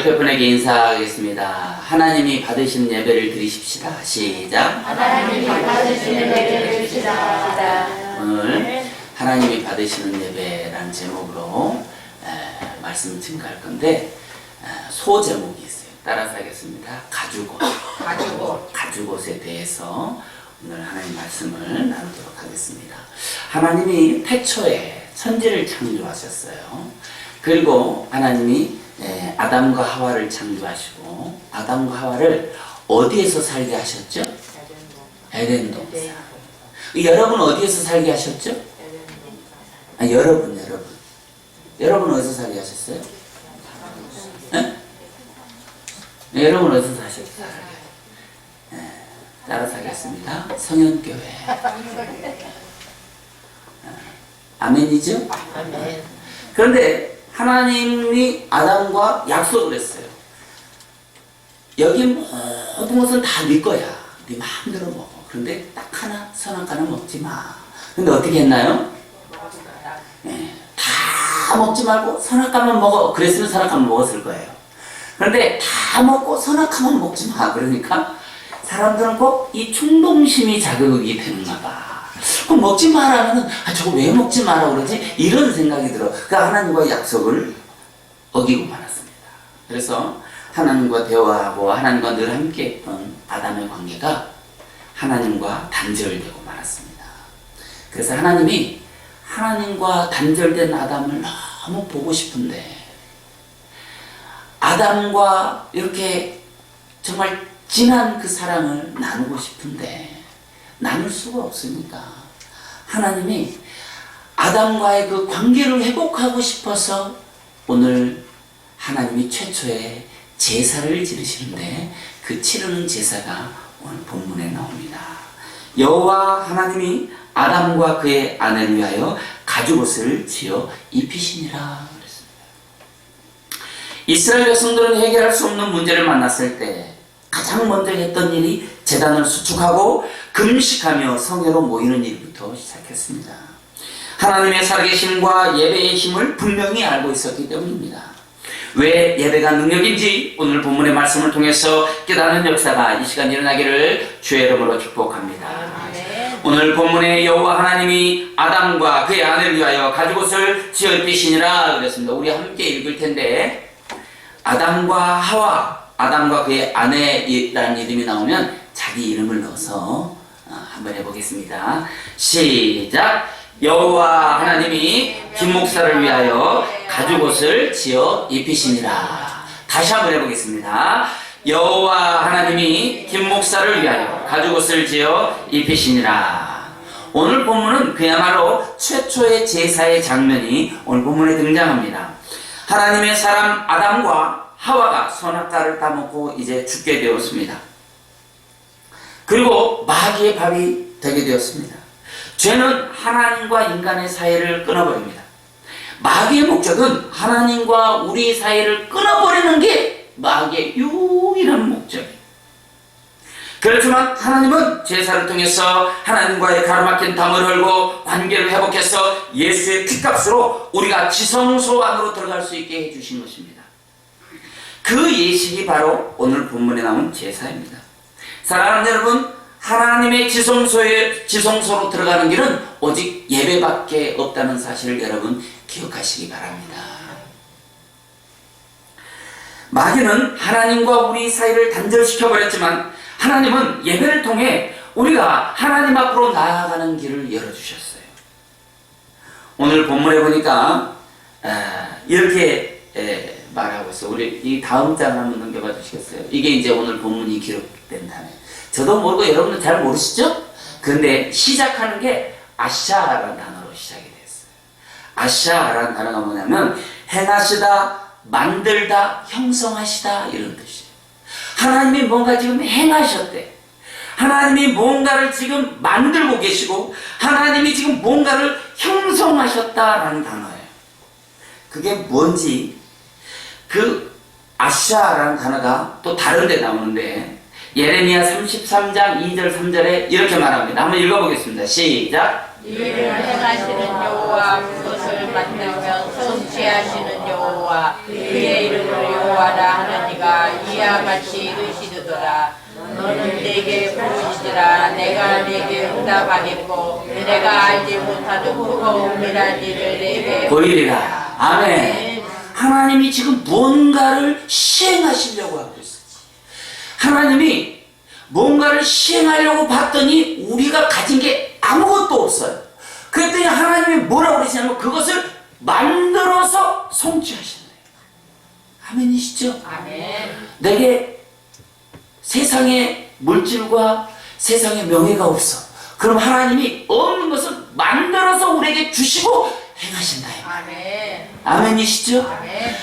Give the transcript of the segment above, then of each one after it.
옆에 분에게 인사하겠습니다. 하나님이 받으시는 예배를 드리십시다. 시작. 하나님이 받으시는 예배를 드리십시다. 오늘 하나님이 받으시는 예배라는 제목으로 말씀을 증거할 건데 소제목이 있어요. 따라서 하겠습니다. 가죽옷에 대해서 오늘 하나님 말씀을 나누도록 하겠습니다. 하나님이 태초에 천지를 창조하셨어요. 그리고 하나님이 아담과 하와를 창조하시고 아담과 하와를 어디에서 살게 하셨죠? 에덴 동산. 여러분 어디에서 살게 하셨죠? 여러분 어디서 살게 하셨어요? 네? 여러분 어디서 사셨어요? 따라서 하겠습니다. 성현교회. 아멘이죠? 아멘. 그런데 하나님이 아담과 약속을 했어요. 여기 모든 것은 다 네 거야. 네 마음대로 먹어. 그런데 딱 하나 선악과는 먹지 마. 근데 어떻게 했나요? 다 먹지 말고 선악과만 먹어. 그랬으면 선악과만 먹었을 거예요. 그런데 다 먹고 선악과만 먹지 마. 그러니까 사람들은 꼭 이 충동심이 자극이 되는가 봐. 그럼 먹지 마라면 저거 왜 먹지 마라 그러지? 이런 생각이 들어. 그러니까 하나님과의 약속을 어기고 말았습니다. 그래서 하나님과 대화하고 하나님과 늘 함께 했던 아담의 관계가 하나님과 단절되고 말았습니다. 그래서 하나님이 하나님과 단절된 아담을 너무 보고 싶은데 아담과 이렇게 정말 진한 그 사랑을 나누고 싶은데 나눌 수가 없으니까 하나님이 아담과의 그 관계를 회복하고 싶어서 오늘 하나님이 최초의 제사를 지르시는데 그 치르는 제사가 오늘 본문에 나옵니다. 여호와 하나님이 아담과 그의 아내를 위하여 가죽옷을 지어 입히시니라 그랬습니다. 이스라엘 백성들은 해결할 수 없는 문제를 만났을 때 가장 먼저 했던 일이 제단을 수축하고 금식하며 성회로 모이는 일부터 시작했습니다. 하나님의 살아계심과 예배의 힘을 분명히 알고 있었기 때문입니다. 왜 예배가 능력인지 오늘 본문의 말씀을 통해서 깨닫는 역사가 이 시간 일어나기를 주의 이름으로 축복합니다. 오늘 본문의 여호와 하나님이 아담과 그의 아내를 위하여 가죽옷을 지어 입히시니라 그랬습니다. 우리 함께 읽을 텐데 아담과 하와, 아담과 그의 아내라는 이름이 나오면 자기 이름을 넣어서 한번 해보겠습니다. 시작. 여호와 하나님이 김 목사를 위하여 가죽옷을 지어 입히시니라. 다시 한번 해보겠습니다. 여호와 하나님이 김 목사를 위하여 가죽옷을 지어 입히시니라. 오늘 본문은 그야말로 최초의 제사의 장면이 오늘 본문에 등장합니다. 하나님의 사람 아담과 하와가 선악과를 따먹고 이제 죽게 되었습니다. 그리고 마귀의 밥이 되게 되었습니다. 죄는 하나님과 인간의 사이를 끊어버립니다. 마귀의 목적은 하나님과 우리 사이를 끊어버리는 게 마귀의 유일한 목적이에요. 그렇지만 하나님은 제사를 통해서 하나님과의 가로막힌 담을 헐고 관계를 회복해서 예수의 피값으로 우리가 지성소 안으로 들어갈 수 있게 해주신 것입니다. 그 예식이 바로 오늘 본문에 나온 제사입니다. 사랑하는 여러분, 하나님의 지성소로 들어가는 길은 오직 예배밖에 없다는 사실을 여러분 기억하시기 바랍니다. 마귀는 하나님과 우리 사이를 단절시켜버렸지만 하나님은 예배를 통해 우리가 하나님 앞으로 나아가는 길을 열어주셨어요. 오늘 본문에 보니까 이렇게 말하고 있어요. 우리 이 다음 장 한번 넘겨봐 주시겠어요? 이게 이제 오늘 본문이 기록된 다음에 저도 모르고 여러분들 잘 모르시죠? 그런데 시작하는 게 아샤라는 단어로 시작이 됐어요. 아샤라는 단어가 뭐냐면 행하시다, 만들다, 형성하시다 이런 뜻이에요. 하나님이 뭔가 지금 행하셨대. 하나님이 뭔가를 지금 만들고 계시고 하나님이 지금 뭔가를 형성하셨다라는 단어예요. 그게 뭔지 그 아샤라는 단어가 또 다른 데 나오는데 예레미야 33장 2절 3절에 이렇게 말합니다. 한번 읽어보겠습니다. 시작. 일을 행하시는 여호와 그것을 만들면 성취하시는 여호와 그의 이름을 여호와라 하는 내가 이와 같이 이르시르더라. 너는 내게 부르시리라. 내가 내게 응답하겠고 내가 알지 못하는 크고 은밀한 일을 내게 보이리라. 아멘. 하나님이 지금 무언가를 시행하시려고 하고 있어요. 하나님이 뭔가를 시행하려고 봤더니 우리가 가진 게 아무것도 없어요. 그랬더니 하나님이 뭐라고 그러시냐면 그것을 만들어서 성취하신대요. 아멘이시죠? 아멘. 내게 세상의 물질과 세상의 명예가 없어. 그럼 하나님이 없는 것을 만들어서 우리에게 주시고 행하신다. 아멘. 아멘이시죠? 아멘.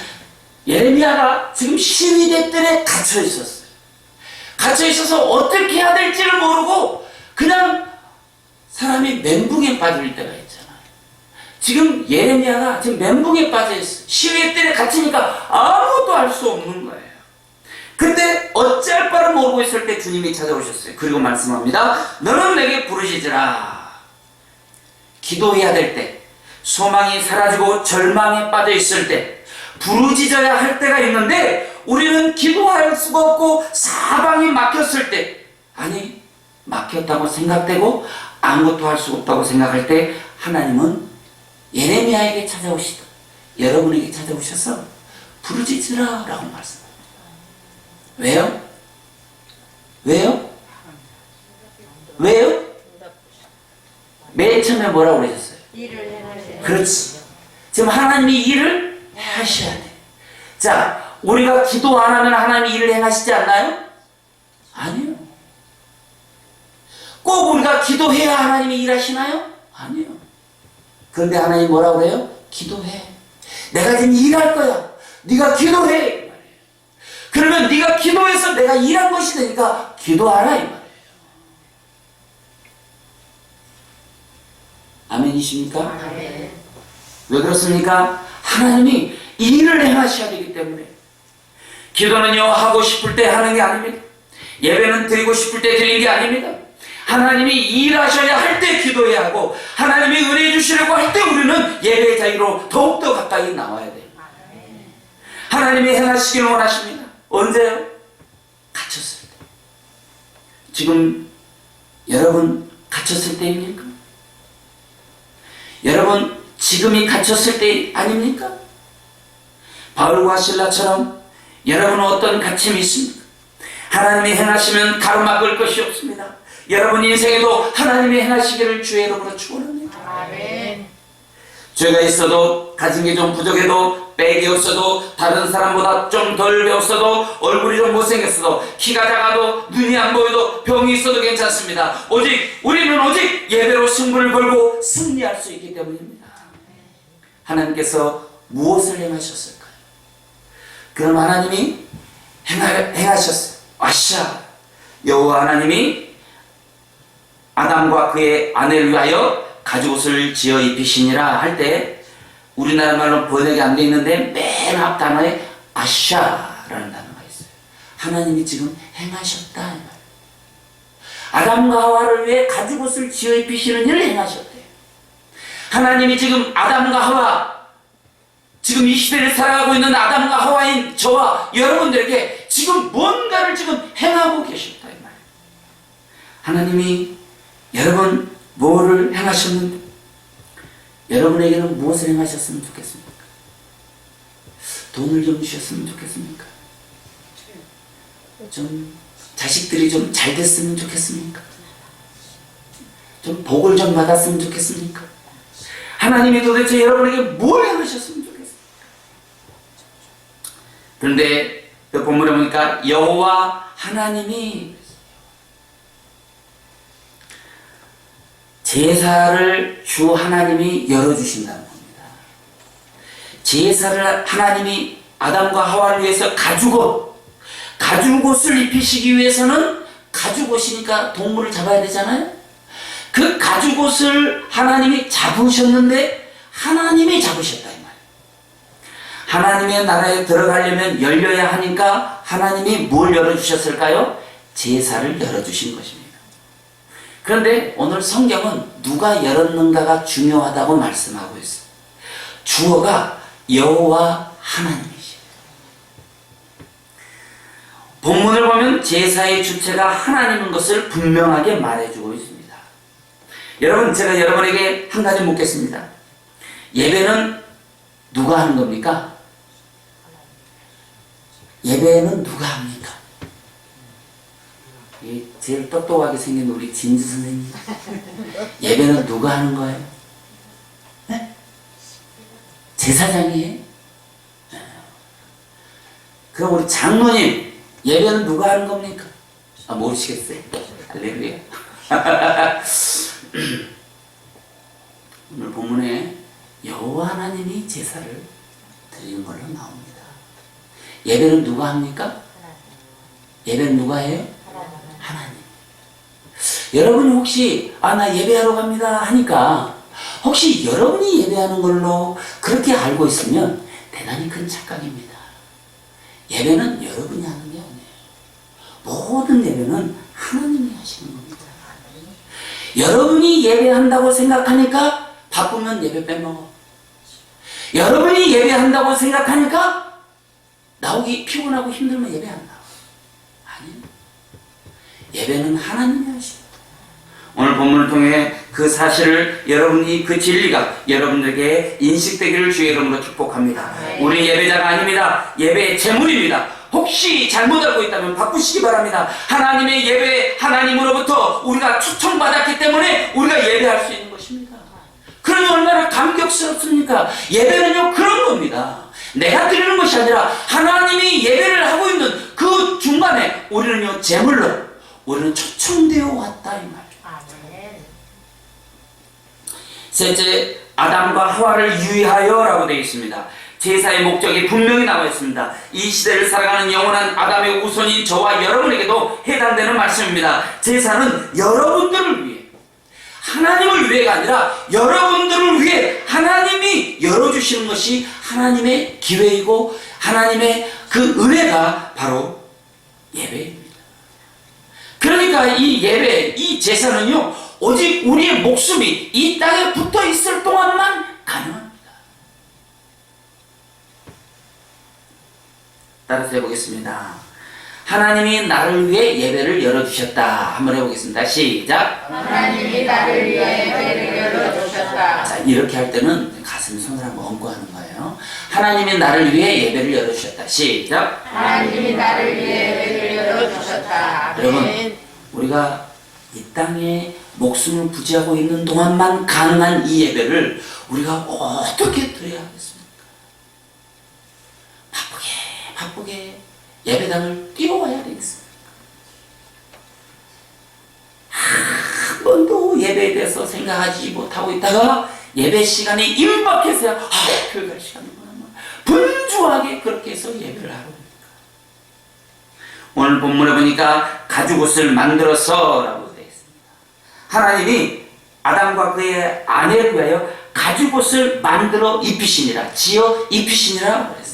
예레미야가 지금 시위대 뜰에 갇혀 있었어요. 갇혀 있어서 어떻게 해야 될지를 모르고 그냥 사람이 멘붕에 빠질 때가 있잖아요. 지금 예레미야가 지금 멘붕에 빠져 있어요. 시위대 뜰에 갇히니까 아무것도 할 수 없는 거예요. 근데 어찌할 바를 모르고 있을 때 주님이 찾아오셨어요. 그리고 말씀합니다. 너는 내게 부르시지라. 기도해야 될 때, 소망이 사라지고 절망에 빠져 있을 때, 부르짖어야 할 때가 있는데 우리는 기도할 수가 없고 사방이 막혔을 때, 아니 막혔다고 생각되고 아무것도 할 수 없다고 생각할 때 하나님은 예레미야에게 찾아오시다. 여러분에게 찾아오셔서 부르짖으라 라고 말씀합니다. 왜요? 왜요? 왜요? 맨 처음에 뭐라고 그러셨어요? 일을 행하시는 그렇지. 지금 하나님이 일을 하셔야 돼. 자, 우리가 기도 안 하면 하나님이 일을 행하시지 않나요? 아니요. 꼭 우리가 기도해야 하나님이 일하시나요? 아니요. 그런데 하나님이 뭐라고 그래요? 기도해. 내가 지금 일할 거야. 네가 기도해. 그러면 네가 기도해서 내가 일한 것이 되니까 기도하라 이 말이에요. 아멘이십니까? 아멘. 왜 그렇습니까? 하나님이 일을 행하셔야 되기 때문에. 기도는요 하고 싶을 때 하는 게 아닙니다. 예배는 드리고 싶을 때 드리는 게 아닙니다. 하나님이 일하셔야 할 때 기도해야 하고 하나님이 은혜 주시려고 할 때 우리는 예배의 자리로 더욱더 가까이 나와야 돼요. 하나님이 행하시길 원하십니다. 언제요? 갇혔을 때. 지금 여러분 갇혔을 때입니까? 여러분 지금이 갇혔을 때 아닙니까? 바울과 실라처럼 여러분은 어떤 갇힘이 있습니까? 하나님이 행하시면 가로막을 것이 없습니다. 여러분 인생에도 하나님이 행하시기를 주의 이름으로 축원합니다. 아멘. 죄가 있어도 가진 게 좀 부족해도 백이 없어도 다른 사람보다 좀 덜 배웠어도 얼굴이 좀 못생겼어도 키가 작아도 눈이 안 보여도 병이 있어도 괜찮습니다. 우리는 오직 예배로 승부를 걸고 승리할 수 있기 때문입니다. 하나님께서 무엇을 행하셨을까요? 그럼 하나님이 행하셨어요. 아샤 여호와 하나님이 아담과 그의 아내를 위하여 가죽옷을 지어 입히시니라 할 때 우리나라 말로 번역이 안 돼 있는데 맨 앞 단어에 아샤라는 단어가 있어요. 하나님이 지금 행하셨다 이 말이에요. 아담과 하와를 위해 가죽옷을 지어 입히시는 일을 행하셨대요. 하나님이 지금 아담과 하와, 지금 이 시대를 살아가고 있는 아담과 하와인 저와 여러분들에게 지금 뭔가를 지금 행하고 계셨다 이 말이에요. 하나님이 여러분 뭐를 행하셨는데 여러분에게는 무엇을 행하셨으면 좋겠습니까? 돈을 좀 주셨으면 좋겠습니까? 좀 자식들이 좀 잘 됐으면 좋겠습니까? 좀 복을 좀 받았으면 좋겠습니까? 하나님이 도대체 여러분에게 뭘 행하셨으면 좋겠습니까? 그런데 그 본문에 보니까 여호와 하나님이 제사를 주 하나님이 열어주신다는 겁니다. 제사를 하나님이 아담과 하와를 위해서 가죽옷을 입히시기 위해서는 가죽옷이니까 동물을 잡아야 되잖아요. 그 가죽옷을 하나님이 잡으셨는데 하나님이 잡으셨다 이 말이에요. 하나님의 나라에 들어가려면 열려야 하니까 하나님이 뭘 열어주셨을까요? 제사를 열어주신 것입니다. 그런데 오늘 성경은 누가 열었는가가 중요하다고 말씀하고 있어요. 주어가 여호와 하나님이시에요. 본문을 보면 제사의 주체가 하나님인 것을 분명하게 말해주고 있습니다. 여러분, 제가 여러분에게 한 가지 묻겠습니다. 예배는 누가 하는 겁니까? 예배는 누가 합니까? 제일 똑똑하게 생긴 우리 진주 선생님. 예배는 누가 하는 거예요? 네? 제사장이에요? 네. 그럼 우리 장로님, 예배는 누가 하는 겁니까? 아, 모르시겠어요? 할렐루야. 오늘 본문에 여호와 하나님이 제사를 드리는 걸로 나옵니다. 예배는 누가 합니까? 예배는 누가 해요? 하나님. 여러분이 혹시 나 예배하러 갑니다 하니까 혹시 여러분이 예배하는 걸로 그렇게 알고 있으면 대단히 큰 착각입니다. 예배는 여러분이 하는 게 아니에요. 모든 예배는 하나님이 하시는 겁니다. 여러분이 예배한다고 생각하니까 바쁘면 예배 빼먹어. 여러분이 예배한다고 생각하니까 나오기 피곤하고 힘들면 예배 안 나와. 아니에요. 예배는 하나님이 하시고, 오늘 본문을 통해 그 사실을 여러분이 그 진리가 여러분들에게 인식되기를 주의 이름으로 축복합니다. 우리 예배자가 아닙니다. 예배의 제물입니다. 혹시 잘못 알고 있다면 바꾸시기 바랍니다. 하나님의 예배, 하나님으로부터 우리가 초청받았기 때문에 우리가 예배할 수 있는 것입니다. 그러니 얼마나 감격스럽습니까? 예배는요 그런 겁니다. 내가 드리는 것이 아니라 하나님이 예배를 하고 있는 그 중간에 우리는요 제물로 우리는 초청되어 왔다 이 말이에요. 셋째, 아담과 하와를 유의하여 라고 되어 있습니다. 제사의 목적이 분명히 나와 있습니다. 이 시대를 살아가는 영원한 아담의 우선인 저와 여러분에게도 해당되는 말씀입니다. 제사는 여러분들을 위해, 하나님을 위해가 아니라 여러분들을 위해 하나님이 열어주시는 것이 하나님의 기회이고 하나님의 그 은혜가 바로 예배입니다. 그러니까 이 예배, 이 제사는요 오직 우리의 목숨이 이 땅에 붙어 있을 동안만 가능합니다. 따라서 해보겠습니다. 하나님이 나를 위해 예배를 열어주셨다. 한번 해보겠습니다. 시작. 하나님이 나를 위해 예배를 열어주셨다. 자, 이렇게 할 때는 가슴에 손을 한번 얹고 하는 거예요. 하나님이 나를 위해 예배를 열어주셨다. 시작. 하나님이 나를 위해 예배를 열어주셨다. 여러분, 우리가 이 땅에 목숨을 부지하고 있는 동안만 가능한 이 예배를 우리가 어떻게 드려야 하겠습니까? 바쁘게 예배당을 뛰어와야 되겠습니까? 한 번도 예배에 대해서 생각하지 못하고 있다가 예배 시간이 임박해서야 교회 갈 시간이구나. 분주하게 그렇게 해서 예배를 하러 옵니다. 오늘 본문에 보니까 가죽옷을 만들어서 라고 되어 있습니다. 하나님이 아담과 그의 아내를 위하여 가죽옷을 만들어 입히시니라, 지어 입히시니라 그랬어요.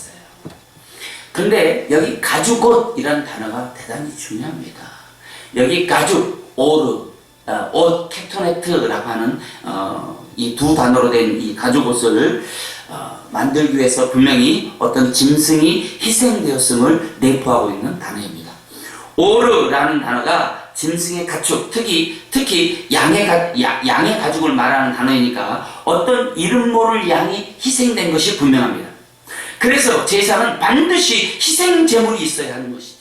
그런데 여기 가죽옷이라는 단어가 대단히 중요합니다. 여기 가죽, 오르, 옷, 캡토네트라고 하는 이 두 단어로 된 이 가죽옷을 만들기 위해서 분명히 어떤 짐승이 희생되었음을 내포하고 있는 단어입니다. 오르라는 단어가 짐승의 가축, 특히 양의 가죽을 말하는 단어이니까 어떤 이름 모를 양이 희생된 것이 분명합니다. 그래서 제사는 반드시 희생 제물이 있어야 하는 것이죠.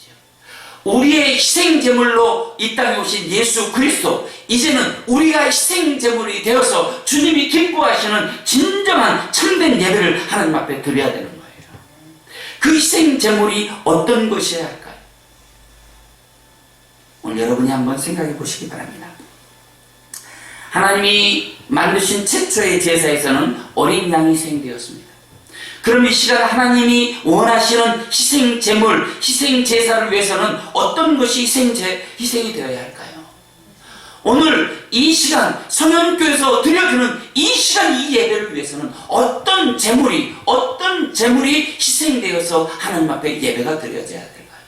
우리의 희생 제물로 이 땅에 오신 예수 그리스도, 이제는 우리가 희생 제물이 되어서 주님이 기뻐하시는 진정한 참된 예배를 하나님 앞에 드려야 되는 거예요. 그 희생 제물이 어떤 것이어야 할까요? 오늘 여러분이 한번 생각해 보시기 바랍니다. 하나님이 만드신 최초의 제사에서는 어린 양이 희생되었습니다. 그럼 이 시간 하나님이 원하시는 희생 제물, 희생 제사를 위해서는 어떤 것이 희생이 되어야 할까요? 오늘 이 시간 성현교에서 드려주는 이 시간 이 예배를 위해서는 어떤 제물이 희생되어서 하나님 앞에 예배가 드려져야 될까요?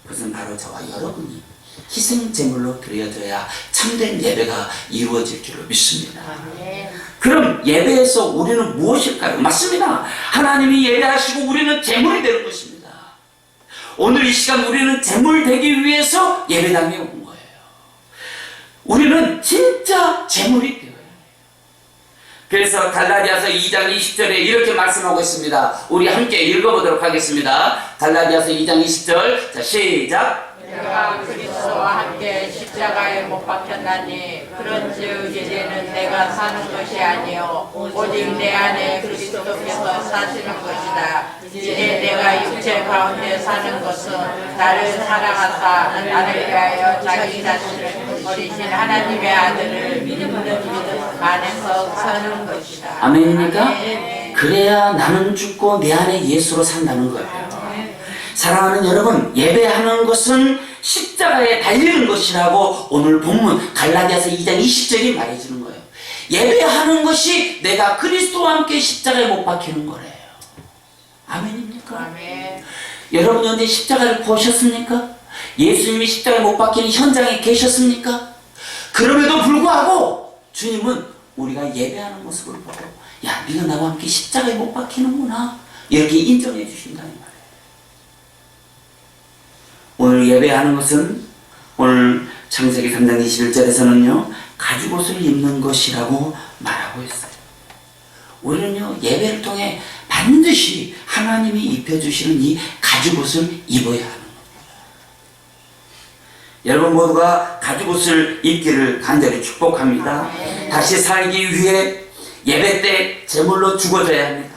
그것은 바로 저와 여러분이 희생 제물로 드려져야 참된 예배가 이루어질 줄로 믿습니다. 그럼 예배에서 우리는 무엇일까요? 맞습니다. 하나님이 예배하시고 우리는 제물이 되는 것입니다. 오늘 이 시간 우리는 제물 되기 위해서 예배당에 온 거예요. 우리는 진짜 제물이 되어야 해요. 그래서 갈라디아서 2장 20절에 이렇게 말씀하고 있습니다. 우리 함께 읽어보도록 하겠습니다. 갈라디아서 2장 20절. 자, 시작. 내가 그리스도와 함께 십자가에 못 박혔나니 그런즉 이제는 내가 사는 것이 아니요 오직 내 안에 그리스도께서 사시는 것이다. 이제 내가 육체 가운데 사는 것은 나를 사랑하사 나를 위하여 자기 자신을 버리신 하나님의 아들을 믿음 안에서 사는 것이다. 아멘입니까? 아멘. 그래야 나는 죽고 내 안에 예수로 산다는 거예요. 사랑하는 여러분, 예배하는 것은 십자가에 달리는 것이라고 오늘 본문 갈라디아서 2장 20절이 말해주는 거예요. 예배하는 것이 내가 그리스도와 함께 십자가에 못 박히는 거래요. 아멘입니까? 아멘. 여러분 언제 십자가를 보셨습니까? 예수님이 십자가에 못 박히는 현장에 계셨습니까? 그럼에도 불구하고 주님은 우리가 예배하는 모습을 보고 야, 네가 나와 함께 십자가에 못 박히는구나 이렇게 인정해 주신다는 말이에요. 오늘 예배하는 것은 오늘 창세기 3장 21절에서는요 가죽옷을 입는 것이라고 말하고 있어요. 우리는요 예배를 통해 반드시 하나님이 입혀주시는 이 가죽옷을 입어야 하는 겁니다. 여러분 모두가 가죽옷을 입기를 간절히 축복합니다. 다시 살기 위해 예배 때 제물로 죽어져야 합니다.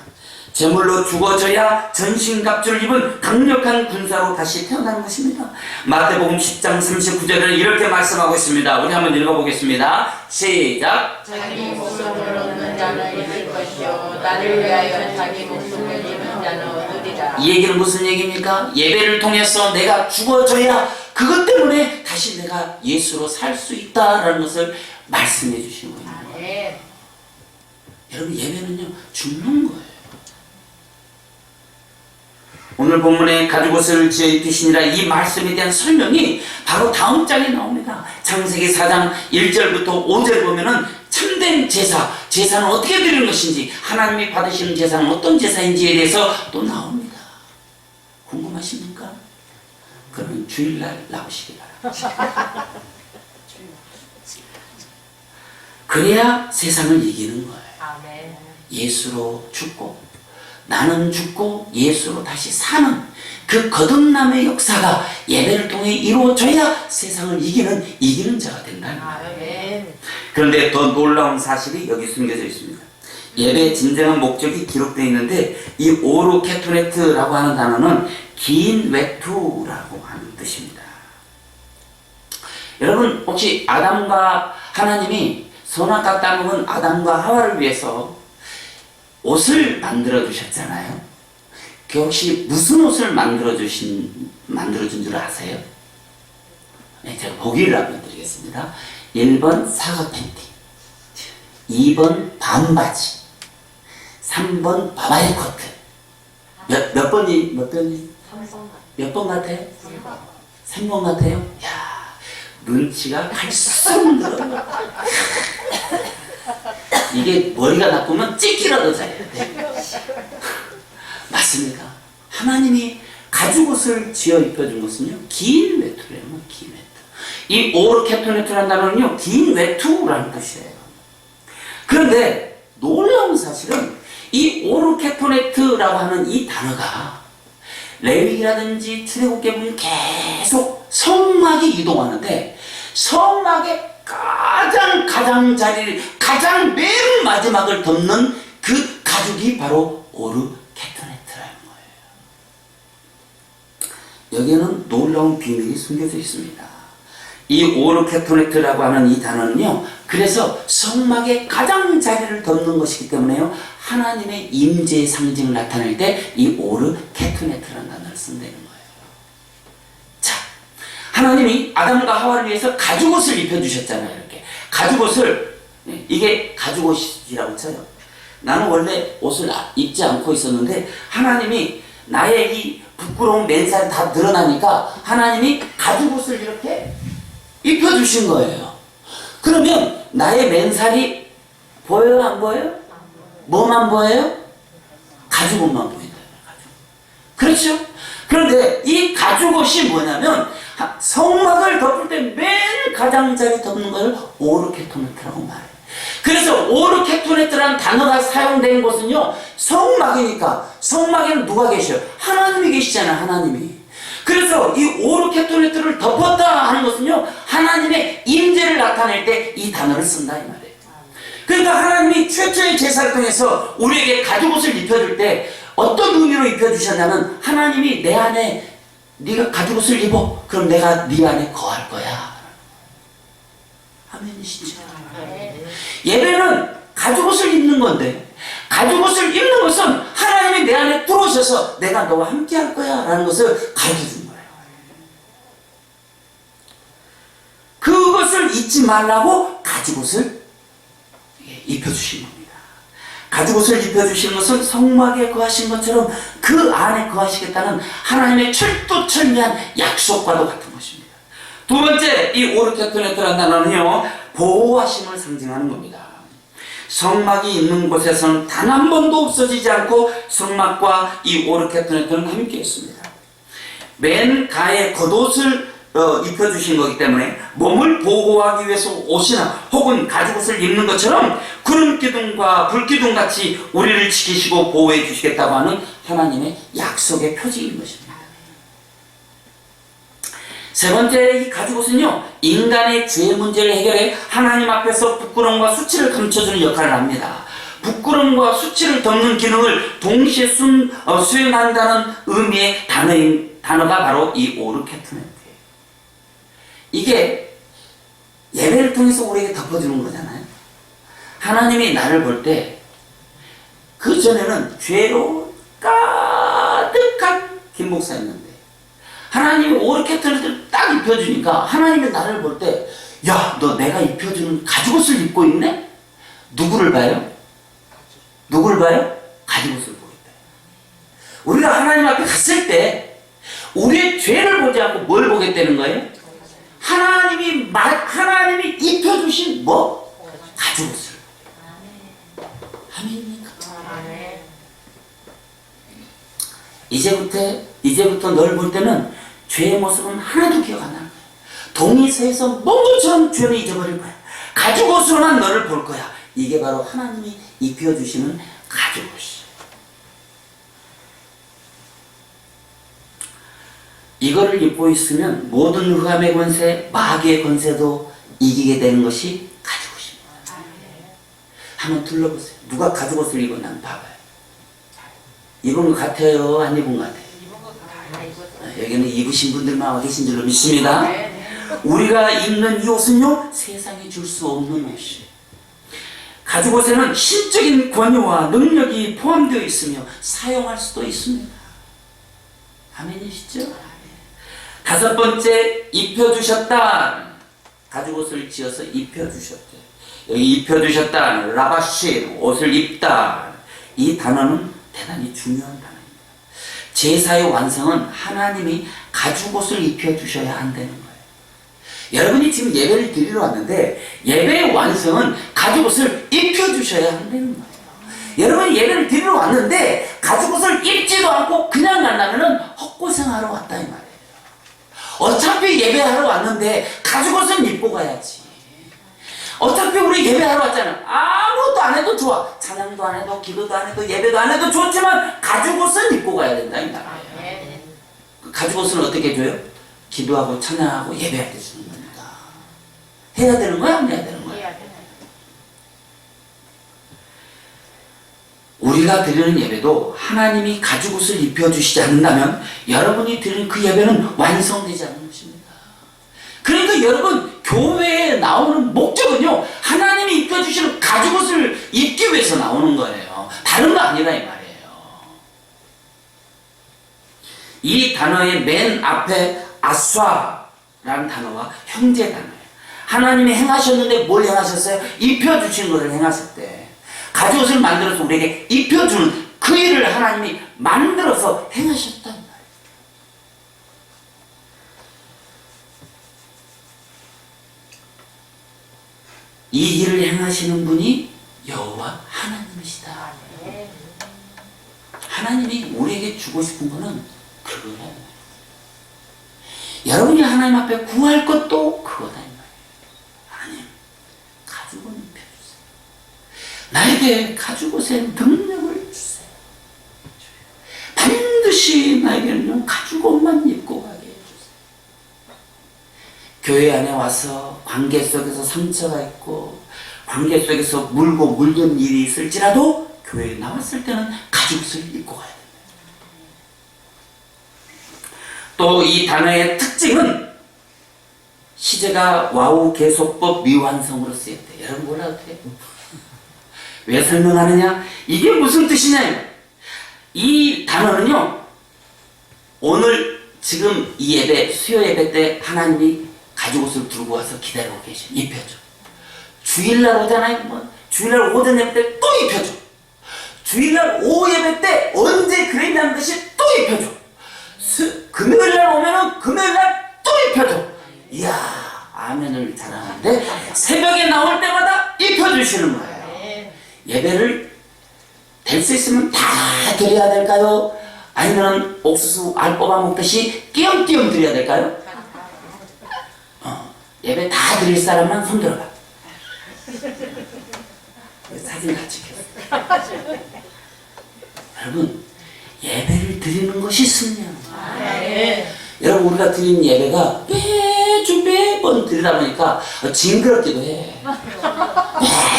제물로 죽어져야 전신갑주를 입은 강력한 군사로 다시 태어나는 것입니다. 마태복음 10장 39절에는 이렇게 말씀하고 있습니다. 우리 한번 읽어보겠습니다. 시작. 자기 목숨을 얻는 자는 잃을 것이요 나를 위하여 자기 목숨을 잃는 자는 얻으리라. 이 얘기는 무슨 얘기입니까? 예배를 통해서 내가 죽어져야 그것 때문에 다시 내가 예수로 살 수 있다라는 것을 말씀해 주시는 거예요. 아멘. 여러분 예배는요 죽는 거예요. 오늘 본문에 가죽옷을 지어 입히시니라 이 말씀에 대한 설명이 바로 다음 장에 나옵니다. 창세기 4장 1절부터 5절 보면은 참된 제사는 어떻게 드리는 것인지 하나님이 받으시는 제사는 어떤 제사인지에 대해서 또 나옵니다. 궁금하십니까? 그러면 주일날 나오시기 바랍니다. 그래야 세상을 이기는 거예요. 아멘. 예수로 죽고 나는 죽고 예수로 다시 사는 그 거듭남의 역사가 예배를 통해 이루어져야 세상을 이기는 자가 된다는 거예요. 아멘. 그런데 더 놀라운 사실이 여기 숨겨져 있습니다. 예배의 진정한 목적이 기록되어 있는데 이 오르 케토네트라고 하는 단어는 긴 외투라고 하는 뜻입니다. 여러분 혹시 아담과 하나님이 선악과 따먹은 아담과 하와를 위해서 옷을 만들어 주셨잖아요. 그 혹시 무슨 옷을 만들어 준 줄 아세요? 네, 제가 보기를 한번 드리겠습니다. 1번 사각 팬티, 2번 반바지, 3번 바바리 코트. 몇 번이? 몇 번 같아요? 3번 같아요? 야, 눈치가 갈수록 늘어요. 이게 머리가 나쁘면 찍기라도 잘해야 돼. 맞습니다. 하나님이 가죽옷을 지어 입혀준 것은요 긴 외투래요. 긴 외투. 이 오르 케토네트라는 단어는요 긴 외투라는 뜻이에요. 그런데 놀라운 사실은 이 오르 케토네트라고 하는 이 단어가 레위기라든지 출애굽기에 보면 계속 성막이 이동하는데 성막의 가장 자리를 가장 맨 마지막을 덮는 그 가죽이 바로 오르 케토네트라는 거예요. 여기에는 놀라운 비밀이 숨겨져 있습니다. 이 오르 케토네트라고 하는 이 단어는요 그래서 성막의 가장 자리를 덮는 것이기 때문에요 하나님의 임재의 상징을 나타낼 때 이 오르 케토네트라는 단어를 쓴다는 거예요. 자, 하나님이 아담과 하와를 위해서 가죽옷을 입혀주셨잖아요. 이렇게 가죽옷을 이게 가죽옷이라고 쳐요. 나는 원래 옷을 입지 않고 있었는데 하나님이 나의 이 부끄러운 맨살이 다 드러나니까 하나님이 가죽옷을 이렇게 입혀주신 거예요. 그러면 나의 맨살이 보여요? 안 보여요? 뭐만 보여요? 가죽옷만 보인다. 그렇죠? 그런데 이 가죽옷이 뭐냐면 성막을 덮을 때 맨 가장자리 덮는 걸 오르케토네트라고 말해요. 그래서 오르케토네트라는 단어가 사용된 곳은요, 성막이니까. 성막에는 누가 계셔요? 하나님이 계시잖아요. 하나님이. 그래서 이 오르케토네트를 덮었다 하는 것은요, 하나님의 임재를 나타낼 때 이 단어를 쓴다 이 말이에요. 그러니까 하나님이 최초의 제사를 통해서 우리에게 가죽옷을 입혀줄 때 어떤 의미로 입혀주셨냐면, 하나님이 내 안에 네가 가죽옷을 입어, 그럼 내가 네 안에 거할 거야. 아멘이시죠? 예배는 가죽옷을 입는 건데, 가죽옷을 입는 것은 하나님이 내 안에 들어오셔서 내가 너와 함께 할 거야 라는 것을 가르쳐 준 거예요. 그것을 잊지 말라고 가죽옷을 입혀주신 겁니다. 가죽옷을 입혀주신 것은 성막에 거하신 것처럼 그 안에 거하시겠다는 하나님의 철두철미한 약속과도 같은 것입니다. 두 번째, 이 오르케토네트라는 단어는요, 보호하심을 상징하는 겁니다. 성막이 있는 곳에서는 단 한 번도 없어지지 않고 성막과 이 오르케토네트는 함께 있습니다. 맨 가에 겉옷을 입혀주신 거기 때문에 몸을 보호하기 위해서 옷이나 혹은 가죽옷을 입는 것처럼 구름기둥과 불기둥 같이 우리를 지키시고 보호해 주시겠다고 하는 하나님의 약속의 표징인 것입니다. 세 번째, 이 가죽옷은요, 인간의 죄 문제를 해결해 하나님 앞에서 부끄러움과 수치를 감춰주는 역할을 합니다. 부끄러움과 수치를 덮는 기능을 동시에 수행한다는 의미의 단어가 바로 이 오르케토네트예요. 이게 예배를 통해서 우리에게 덮어주는 거잖아요. 하나님이 나를 볼 때 그 전에는 죄로 가득한 김 목사였는데, 하나님이 오르케토네트를 딱 입혀주니까 하나님이 나를 볼 때, 야, 너 내가 입혀주는 가죽옷을 입고 있네? 누구를 봐요? 누구를 봐요? 가죽옷을 보고 있다. 우리가 하나님 앞에 갔을 때 우리의 죄를 보지 않고 뭘 보겠다는 거예요? 하나님이 입혀주신 뭐? 가죽옷을. 아멘입니까? 이제부터 널 볼 때는 죄의 모습은 하나도 기억 안 날 거야. 동이서에서 먼 것처럼 죄를 잊어버릴 거야. 가죽옷으로만 너를 볼 거야. 이게 바로 하나님이 입혀주시는 가죽옷이. 이거를 입고 있으면 모든 흑암의 권세, 마귀의 권세도 이기게 되는 것이 가죽옷입니다. 한번 둘러보세요. 누가 가죽옷을 입었나 한번 봐봐요. 입은 것 같아요? 안 입은 것 같아요? 여기는 입으신 분들만 와 계신 줄로 믿습니다. 우리가 입는 이 옷은요, 세상에 줄 수 없는 옷이에요. 가죽옷에는 신적인 권위와 능력이 포함되어 있으며 사용할 수도 있습니다. 아멘이시죠? 다섯 번째, 입혀주셨다. 가죽옷을 지어서 입혀주셨대. 여기 입혀주셨다, 라바시, 옷을 입다. 이 단어는 대단히 중요한 단어입니다. 제사의 완성은 하나님이 가죽옷을 입혀주셔야 한다는 거예요. 여러분이 지금 예배를 드리러 왔는데 예배의 완성은 가죽옷을 입혀주셔야 한다는 거예요. 여러분이 예배를 드리러 왔는데 가죽옷을 입지도 않고 그냥 만나면 헛고생하러 왔다 이 말이에요. 어차피 예배하러 왔는데 가죽옷은 입고 가야지. 어차피 우리 예배하러 왔잖아. 아무것도 안 해도 좋아. 찬양도 안 해도 기도도 안 해도 예배도 안 해도 좋지만 가죽옷은 입고 가야 된다 이 말이에요. 가죽옷은 어떻게 해줘요? 기도하고 찬양하고 예배할 때 주는 겁니다. 해야 되는 거야? 안 해야 되는 거야? 우리가 드리는 예배도 하나님이 가죽옷을 입혀주시지 않는다면 여러분이 드리는 그 예배는 완성되지 않는 것입니다. 그러니까 여러분, 교회에 나오는 목적은요, 하나님이 입혀주시는 가죽옷을 입기 위해서 나오는 거예요. 다른 거 아니다 이 말이에요. 이 단어의 맨 앞에 아쏴라는 단어와 형제 단어예요. 하나님이 행하셨는데 뭘 행하셨어요? 입혀주신 것을 행하실 때 가죽옷을 만들어서 우리에게 입혀주는 그 일을 하나님이 만들어서 행하셨단 말이에요. 이 일을 행하시는 분이 여호와 하나님이시다. 하나님이 우리에게 주고 싶은 거는 그게 그거다. 여러분이 하나님 앞에 구할 것도 그거다. 하나님, 가죽 옷 입혀주세요. 나에게 가죽 옷의 능력을 주세요. 반드시 나에게는 가죽 옷만 입고 가게 해주세요. 교회 안에 와서 관계 속에서 상처가 있고 관계 속에서 물고 물든 일이 있을지라도 교회에 나왔을 때는 가죽 옷을 입고 가야 됩니다. 또 이 단어의 특징은 시제가 와우 계속법 미완성으로 쓰였대. 여러분 뭐라고 해요? 왜 설명하느냐? 이게 무슨 뜻이냐요? 이 단어는요, 오늘 지금 이 예배, 수요 예배 때 하나님이 가죽 옷을 들고 와서 기다리고 계셔. 입혀줘. 주일날 오잖아요. 뭐 주일날 오전 예배 때 또 입혀줘. 주일날 오후 예배 때 언제 그랬냐는 듯이 또 입혀줘. 금요일날 오면은 금요일날 또 입혀줘. 이야, 아멘을 잘하는데 새벽에 나올 때마다 입혀주시는 거예요. 예배를 될 수 있으면 다 드려야 될까요? 아니면 옥수수 알 뽑아 먹듯이 띄엄띄엄 드려야 될까요? 예배 다 드릴 사람만 손 들어봐. 사진 같이 켰어요. 여러분, 예배를 드리는 것이 승리야. 여러분, 우리가 드리는 예배가 매번 드리다 보니까 징그럽기도 해.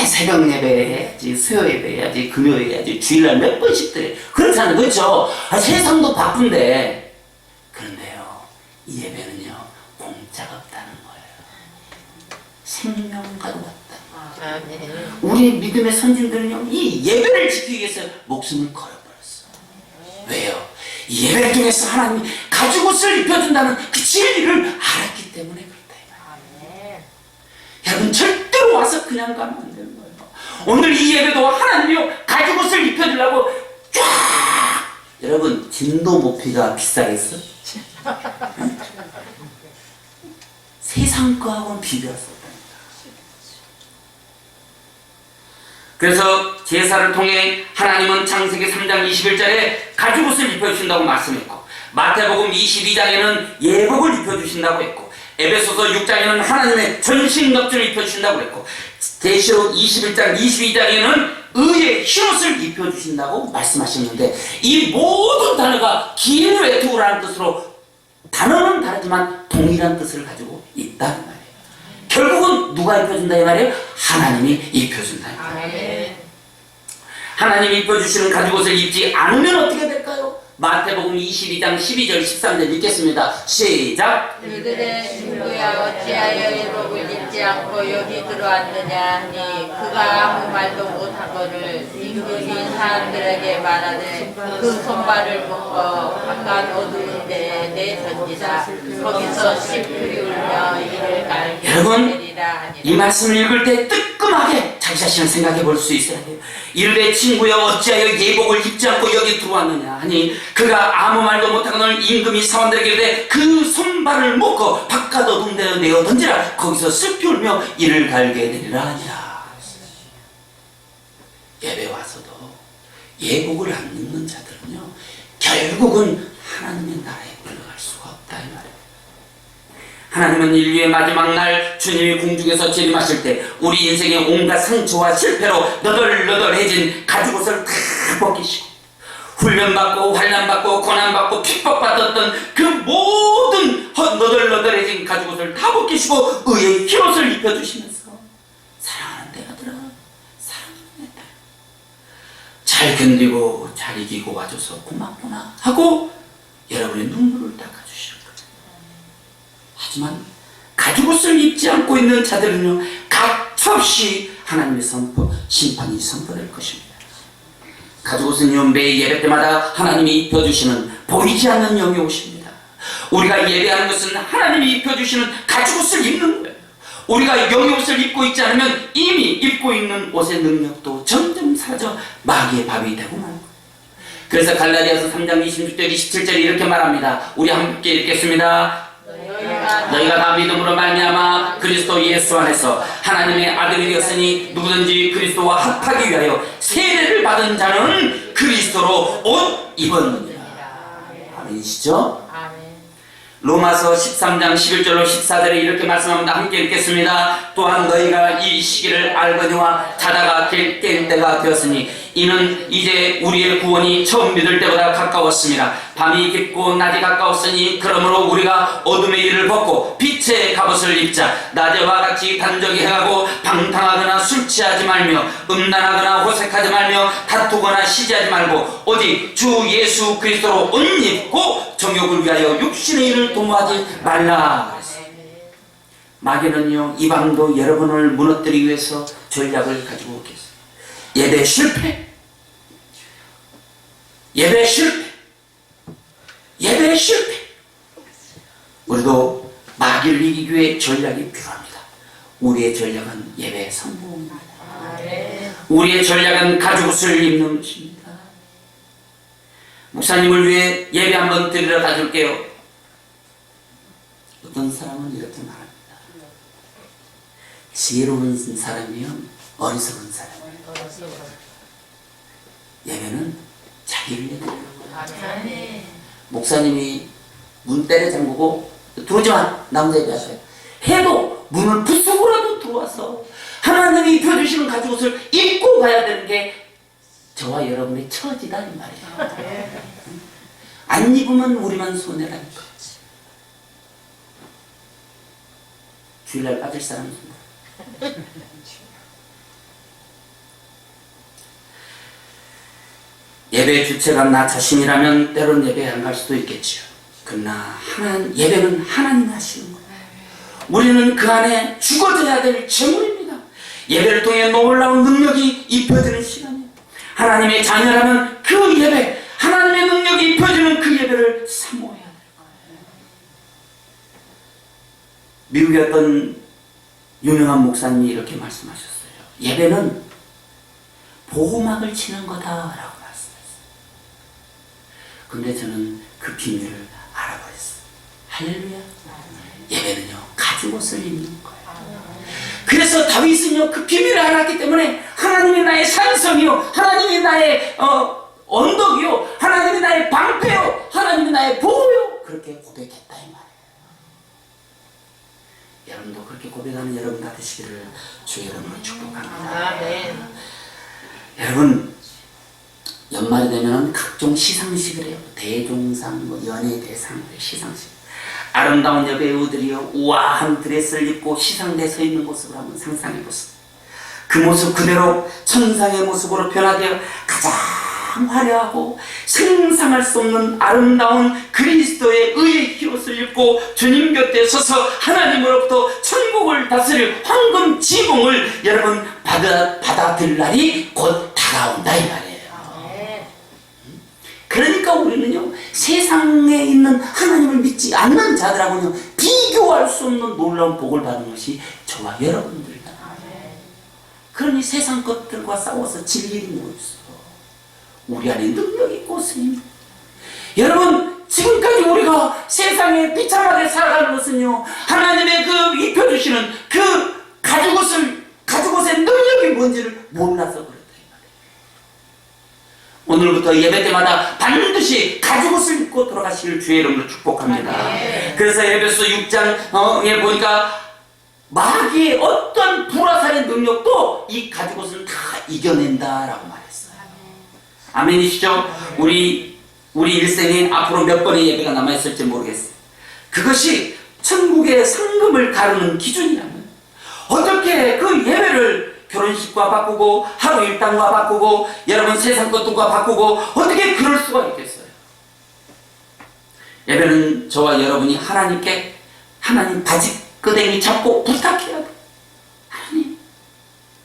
새벽 예배 해야지, 수요 예배 해야지, 금요일 해야지, 주일날 몇 번씩 드려. 그렇잖아요. 그렇죠? 세상도 바쁜데. 그런데요, 이 예배는요, 공짜가 없다는 거예요. 생명과도 같다. 우리 믿음의 선진들은요, 이 예배를 지키기 위해서 목숨을 걸어버렸어. 왜요? 이 예배 중에서 하나님이 가죽 옷을 입혀준다는 그 진리를 알았기 때문에 그렇다. 여러분, 절대로 와서 그냥 가면 안 되는 거예요. 오늘 이 예배도 하나님이 가죽 옷을 입혀주려고 쫙! 여러분, 진도 높이가 비싸겠어? 세상 거하고는 비교할 수 없다니까. 그래서 제사를 통해 하나님은 창세기 3장 21절에 가죽 옷을 입혀주신다고 말씀했고, 마태복음 22장에는 예복을 입혀주신다고 했고, 에베소서 6장에는 하나님의 전신 껍질을 입혀주신다고 했고, 계시록 21장 22장에는 의의 흰옷을 입혀주신다고 말씀하셨는데, 이 모든 단어가 긴 외투라는 뜻으로 단어는 다르지만 동일한 뜻을 가지고 있다는 말이에요. 결국은 누가 입혀준다 이 말이에요? 하나님이 입혀준다 이 말이에요. 하나님이 입혀주시는 가죽 옷을 입지 않으면 어떻게 될까요? 마태복음 22장 12절 13절 읽겠습니다. 시작. 그들의 친구야 어찌하여 예복을 입지 않고 여기 들어왔느냐 하니 그가 아무 말도 못하거늘 임금이 사람들에게 말하되 그 손발을 묶어 바깥 어두운 데에 내던지자 거기서 심풀이 울며 이를 갈게 되리라 하니라. 이 말씀을 읽을 때 뜨끔하게 자기 자신을 생각해 볼 수 있어야 돼요. 이르되 친구여 어찌하여 예복을 입지 않고 여기 들어왔느냐 하니 그가 아무 말도 못하거늘 임금이 사원들에게 이르되 그 손발을 묶어 바깥 어두운 데에 내어 던지라 거기서 슬피 울며 이를 갈게 되리라 하니라. 예배 와서도 예복을 안 입는 자들은요, 결국은 하나님의 나라에 들어갈 수가 없다 이 말이에요. 하나님은 인류의 마지막 날 주님이 공중에서 재림하실 때 우리 인생의 온갖 상처와 실패로 너덜너덜해진 가죽옷을 다 벗기시고 훈련받고 환난받고 고난받고 핍박받았던 그 모든 너덜너덜해진 가죽옷을 다 벗기시고 의의 흰옷을 입혀주시면서 사랑하는 내 아들아, 사랑하는 내 딸, 잘 견디고 잘 이기고 와줘서 고맙구나 하고 여러분의 눈물을 닦아주실 거예요. 하지만 가죽옷을 입지 않고 있는 자들은요, 가차없이 하나님의 심판이 선포될 것입니다. 가죽옷은요, 매 예배 때마다 하나님이 입혀주시는 보이지 않는 영이 오십니다. 우리가 예배하는 것은 하나님이 입혀주시는 가죽옷을 입는 거예요. 우리가 영의 옷을 입고 있지 않으면 이미 입고 있는 옷의 능력도 점점 사라져 마귀의 밥이 되고 말 거예요. 그래서 갈라디아서 3장 26절 27절 이렇게 말합니다. 우리 함께 읽겠습니다. 너희가 다 믿음으로 말미암아 그리스도 예수 안에서 하나님의 아들이 되었으니 누구든지 그리스도와 합하기 위하여 세례를 받은 자는 그리스도로 옷 입었느니라. 아멘이시죠? 아멘. 로마서 13장 11절로 14절에 이렇게 말씀합니다. 함께 읽겠습니다. 또한 너희가 이 시기를 알거니와 자다가 깰 때가 되었으니 이는 이제 우리의 구원이 처음 믿을 때보다 가까웠습니다. 밤이 깊고 낮이 가까웠으니 그러므로 우리가 어둠의 일을 벗고 빛의 갑옷을 입자. 낮에와 같이 단정히 행하고 방탕하거나 술 취하지 말며 음란하거나 호색하지 말며 다투거나 시지하지 말고 오직 주 예수 그리스도로 옷 입고 정욕을 위하여 육신의 일을 도모하지 말라. 마귀는요, 이 밤도 여러분을 무너뜨리기 위해서 전략을 가지고 오겠어요. 예배 실패, 예배 실패, 예배 실패. 우리도 마귀를 이기기 위해 전략이 필요합니다. 우리의 전략은 예배 성공입니다. 우리의 전략은 가죽옷을 입는 것입니다. 목사님을 위해 예배 한번 드리러 가줄게요. 어떤 사람은 이렇게 말합니다. 지혜로운 사람이면 어리석은 사람이에요. 예배는 자기를 위해 드리는 거예요. 목사님이 문 때려 잠그고 들어오지 마, 나 혼자 예배하세요 해도 문을 부수고라도 들어와서 하나님이 입혀주시는 가죽옷을 입고 가야 되는 게 저와 여러분의 처지다 이 말이에요. 안 입으면 우리만 손해라니까. 주일날 빠질 사람은 예배 주체가 나 자신이라면 때론 예배 안 갈 수도 있겠지요. 그러나 예배는 하나님이 하시는 거예요. 우리는 그 안에 죽어져야 될 제물입니다. 예배를 통해 놀라운 능력이 입혀지는 시간이에요. 하나님의 자녀라면 그 예배, 하나님의 능력이 입혀지는 그 예배를 사모해야 돼요. 미국의 어떤 유명한 목사님이 이렇게 말씀하셨어요. 예배는 보호막을 치는 거다라고 말씀했어요. 근데 저는 그 비밀을 알아버렸어요. 할렐루야. 예배는요, 가죽옷을 입는 거예요. 그래서 다윗은요, 그 비밀을 알았기 때문에 하나님이 나의 산성이요, 하나님이 나의 언덕이요, 하나님이 나의 방패요, 하나님이 나의 보호요, 그렇게 고백했다 이 말이에요. 여러분도 그렇게 고백하는 여러분 다 되시기를 주의 이름으로 축복합니다. 아멘. 여러분, 연말이 되면 각종 시상식을 해요. 대종상, 연예대상, 시상식. 아름다운 여배우들이요, 우아한 드레스를 입고 시상대에 서 있는 모습을 한번 상상해 보세요. 그 모습 그대로 천상의 모습으로 변화되어 가장 화려하고 상상할 수 없는 아름다운 그리스도의 의의 깃옷을 입고 주님 곁에 서서 하나님으로부터 천국을 다스릴 황금 지붕을 여러분 받아들일 날이 곧 다가온다 이 말이에요. 그러니까 우리는요, 세상에 있는 하나님을 믿지 않는 자들하고는 비교할 수 없는 놀라운 복을 받는 것이 저와 여러분들이다. 그러니 세상 것들과 싸워서 질리는 거 있어. 우리 안에 능력이 있고 스님. 여러분, 지금까지 우리가 세상에 비참하게 살아가는 것은요, 하나님의 그 입혀주시는 그 가죽옷의 능력이 뭔지를 몰라서 그렇다. 오늘부터 예배 때마다 반드시 가죽옷을 입고 돌아가시길 주의 이름으로 축복합니다. 그래서 에베소 6장에 보니까 마귀의 어떤 불화살의 능력도 이 가죽옷은 다 이겨낸다라고 말했어요. 아멘이시죠? 우리 일생에 앞으로 몇 번의 예배가 남아있을지 모르겠어요. 그것이 천국의 상금을 가르는 기준이라면 어떻게 그 예배를 결혼식과 바꾸고 하루 일당과 바꾸고 여러분 세상 것들과 바꾸고 어떻게 그럴 수가 있겠어요? 예배는 저와 여러분이 하나님께 하나님 바지끄댕이 잡고 부탁해야 돼. 하나님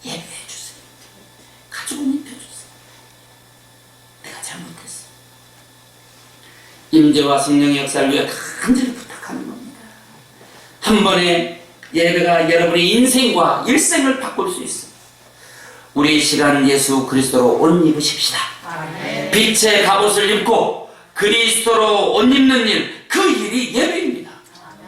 예배해 주세요. 가죽 옷 입혀주세요. 내가 잘못했어. 임재와 성령의 역사를 위해 간절히 부탁하는 겁니다. 한 번의 예배가 여러분의 인생과 일생을 바꿀 수 있어요. 우리 이 시간 예수 그리스도로 옷 입으십시다. 아멘. 빛의 갑옷을 입고 그리스도로 옷 입는 일, 그 일이 예배입니다.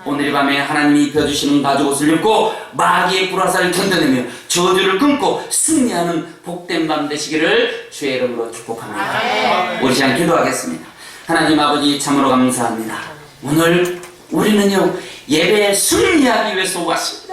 오늘 이 밤에 하나님이 입혀주시는 가죽옷을 입고 마귀의 불화살을 견뎌내며 저주를 끊고 승리하는 복된 밤 되시기를 주의 이름으로 축복합니다. 우리 시간 기도하겠습니다. 하나님 아버지 참으로 감사합니다. 오늘 우리는요 예배에 승리하기 위해서 왔습니다.